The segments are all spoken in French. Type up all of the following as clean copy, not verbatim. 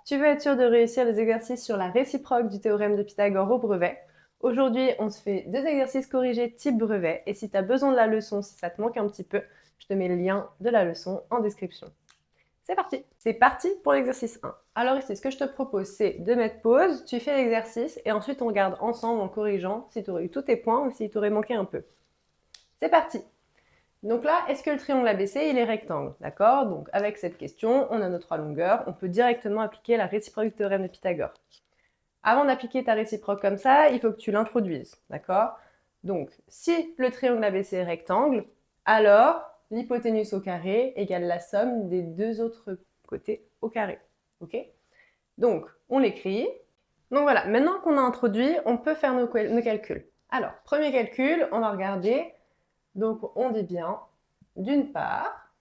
Tu veux être sûr de réussir les exercices sur la réciproque du théorème de Pythagore au brevet. Aujourd'hui, on se fait 2 exercices corrigés type brevet et si tu as besoin de la leçon, si ça te manque un petit peu, je te mets le lien de la leçon en description. C'est parti! C'est parti pour l'exercice 1. Alors ici, ce que je te propose, c'est de mettre pause, tu fais l'exercice et ensuite on regarde ensemble en corrigeant si tu aurais eu tous tes points ou s'il t'aurait manqué un peu. C'est parti! Donc là, est-ce que le triangle ABC, il est rectangle? D'accord? Donc avec cette question, on a nos 3 longueurs, on peut directement appliquer la réciproque du théorème de Pythagore. Avant d'appliquer ta réciproque comme ça, il faut que tu l'introduises, d'accord? Donc, si le triangle ABC est rectangle, alors l'hypoténuse au carré égale la somme des deux autres côtés au carré, ok? Donc, on l'écrit. Donc voilà, maintenant qu'on a introduit, on peut faire nos calculs. Alors, premier calcul, on va regarder. Donc, on dit bien, d'une part,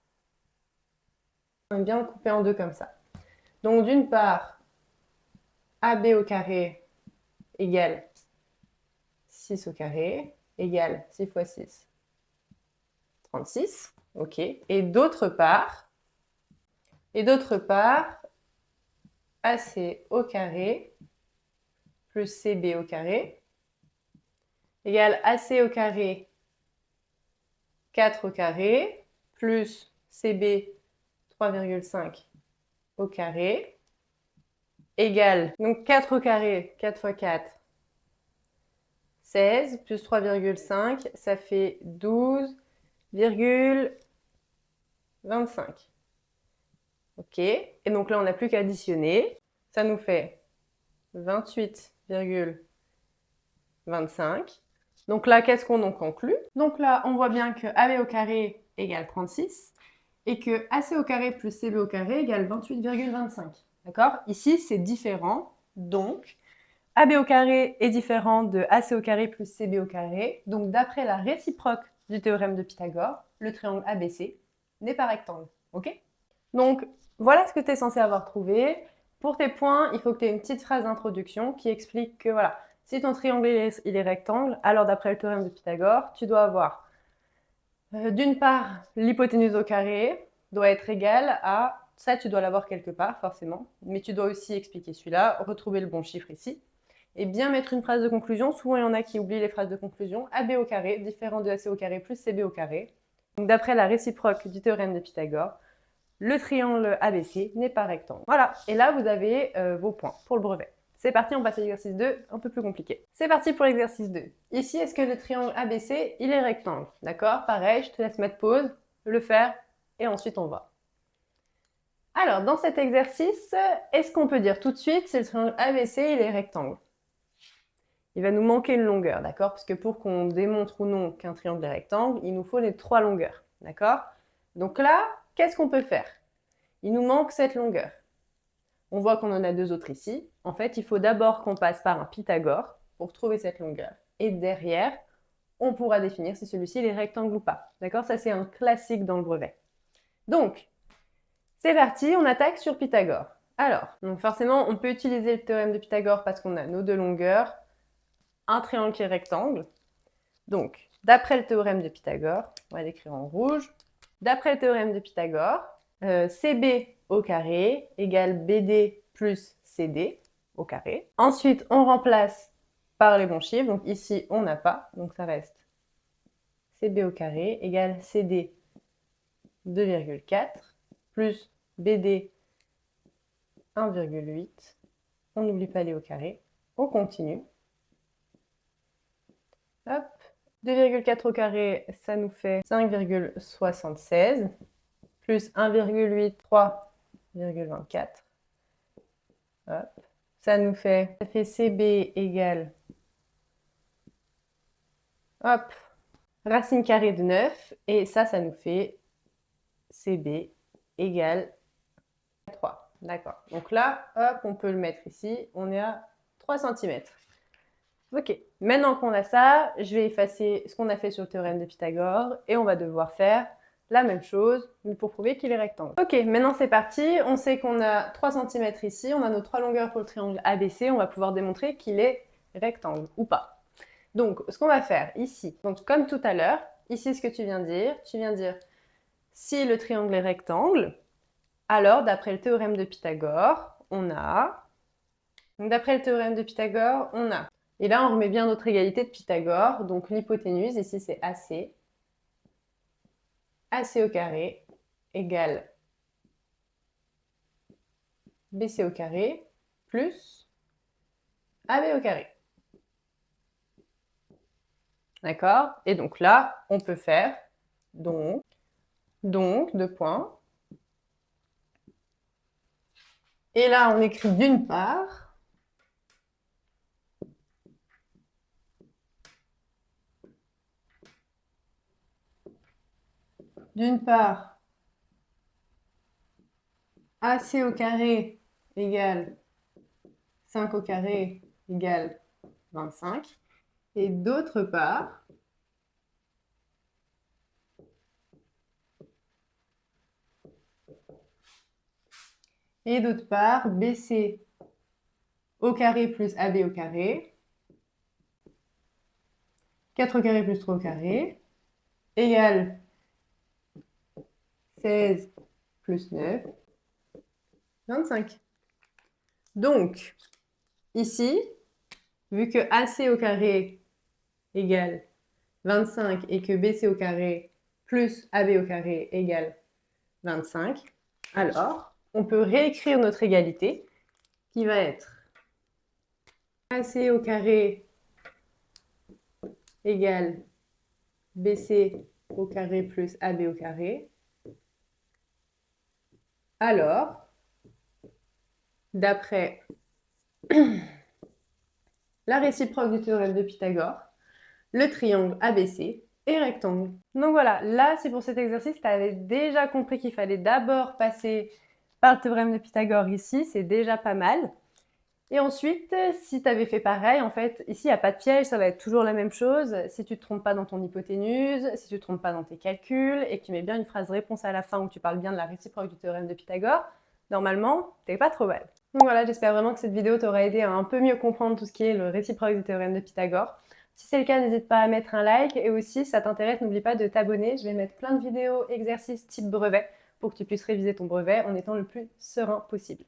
on aime bien le couper en deux comme ça. Donc, d'une part, AB au carré égale 6 au carré égale 6 fois 6, 36. Ok. Et d'autre part, AC au carré plus CB au carré égale AC au carré 4 au carré plus CB 3,5 au carré égale, donc 4 au carré, 4 fois 4, 16, plus 3,5, ça fait 12,25. Ok, et donc là, on n'a plus qu'à additionner. Ça nous fait 28,25. Donc là, qu'est-ce qu'on en conclut? Donc là, on voit bien que AB au carré égale 36 et que AC au carré plus CB au carré égale 28,25. D'accord? Ici, c'est différent. Donc, AB au carré est différent de AC au carré plus CB au carré. Donc, d'après la réciproque du théorème de Pythagore, le triangle ABC n'est pas rectangle. Ok? Donc, voilà ce que tu es censé avoir trouvé. Pour tes points, il faut que tu aies une petite phrase d'introduction qui explique que voilà, si ton triangle il est rectangle, alors d'après le théorème de Pythagore, tu dois avoir d'une part l'hypoténuse au carré doit être égale à, ça tu dois l'avoir quelque part forcément, mais tu dois aussi expliquer celui-là, retrouver le bon chiffre ici, et bien mettre une phrase de conclusion. Souvent il y en a qui oublient les phrases de conclusion. AB au carré, différent de AC au carré plus CB au carré. Donc d'après la réciproque du théorème de Pythagore, le triangle ABC n'est pas rectangle. Voilà, et là vous avez vos points pour le brevet. C'est parti, on passe à l'exercice 2, un peu plus compliqué. C'est parti pour l'exercice 2. Ici, est-ce que le triangle ABC, il est rectangle? D'accord? Pareil, je te laisse mettre pause, le faire, et ensuite on va. Alors, dans cet exercice, est-ce qu'on peut dire tout de suite si le triangle ABC, il est rectangle? Il va nous manquer une longueur, d'accord? Parce que pour qu'on démontre ou non qu'un triangle est rectangle, il nous faut les 3 longueurs, d'accord? Donc là, qu'est-ce qu'on peut faire? Il nous manque cette longueur. On voit qu'on en a 2 autres ici. En fait, il faut d'abord qu'on passe par un Pythagore pour trouver cette longueur. Et derrière, on pourra définir si celui-ci est rectangle ou pas. D'accord? Ça, c'est un classique dans le brevet. Donc, c'est parti, on attaque sur Pythagore. Alors, donc forcément, on peut utiliser le théorème de Pythagore parce qu'on a nos 2 longueurs, un triangle qui est rectangle. Donc, d'après le théorème de Pythagore, on va l'écrire en rouge. D'après le théorème de Pythagore, CB au carré égale BD plus CD au carré. Ensuite, on remplace par les bons chiffres. Donc ici, on n'a pas. Donc ça reste CB au carré égale CD 2,4 plus BD 1,8. On n'oublie pas les au carré. On continue. Hop. 2,4 au carré, ça nous fait 5,76 plus 1,8, 3,24. Hop. Ça fait CB égale, hop, racine carrée de 9. Et ça nous fait CB égale 3. D'accord. Donc là, hop, on peut le mettre ici. On est à 3 cm. Ok. Maintenant qu'on a ça, je vais effacer ce qu'on a fait sur le théorème de Pythagore et on va devoir faire la même chose, mais pour prouver qu'il est rectangle. Ok, maintenant c'est parti. On sait qu'on a 3 cm ici, on a nos 3 longueurs pour le triangle ABC. On va pouvoir démontrer qu'il est rectangle ou pas. Donc, ce qu'on va faire ici, donc comme tout à l'heure, ici ce que tu viens de dire si le triangle est rectangle, alors d'après le théorème de Pythagore, on a... Donc, d'après le théorème de Pythagore, on a... Et là, on remet bien notre égalité de Pythagore. Donc, l'hypoténuse, ici, c'est AC. AC au carré égale BC au carré plus AB au carré. D'accord? Et donc là, on peut faire donc, deux points. Et là, on écrit d'une part. D'une part, AC au carré égale 5 au carré égale 25. Et d'autre part, BC au carré plus AB au carré, 4 au carré plus 3 au carré, égale 16 plus 9, 25. Donc, ici, vu que AC au carré égale 25 et que BC au carré plus AB au carré égale 25, alors on peut réécrire notre égalité qui va être AC au carré égale BC au carré plus AB au carré. Alors, d'après la réciproque du théorème de Pythagore, le triangle ABC est rectangle. Donc voilà, là c'est pour cet exercice, tu avais déjà compris qu'il fallait d'abord passer par le théorème de Pythagore ici, c'est déjà pas mal. Et ensuite, si tu avais fait pareil, en fait, ici il n'y a pas de piège, ça va être toujours la même chose. Si tu ne te trompes pas dans ton hypoténuse, si tu ne te trompes pas dans tes calculs, et que tu mets bien une phrase réponse à la fin où tu parles bien de la réciproque du théorème de Pythagore, normalement, t'es pas trop mal. Donc voilà, j'espère vraiment que cette vidéo t'aura aidé à un peu mieux comprendre tout ce qui est le réciproque du théorème de Pythagore. Si c'est le cas, n'hésite pas à mettre un like, et aussi, si ça t'intéresse, n'oublie pas de t'abonner. Je vais mettre plein de vidéos, exercices type brevet, pour que tu puisses réviser ton brevet en étant le plus serein possible.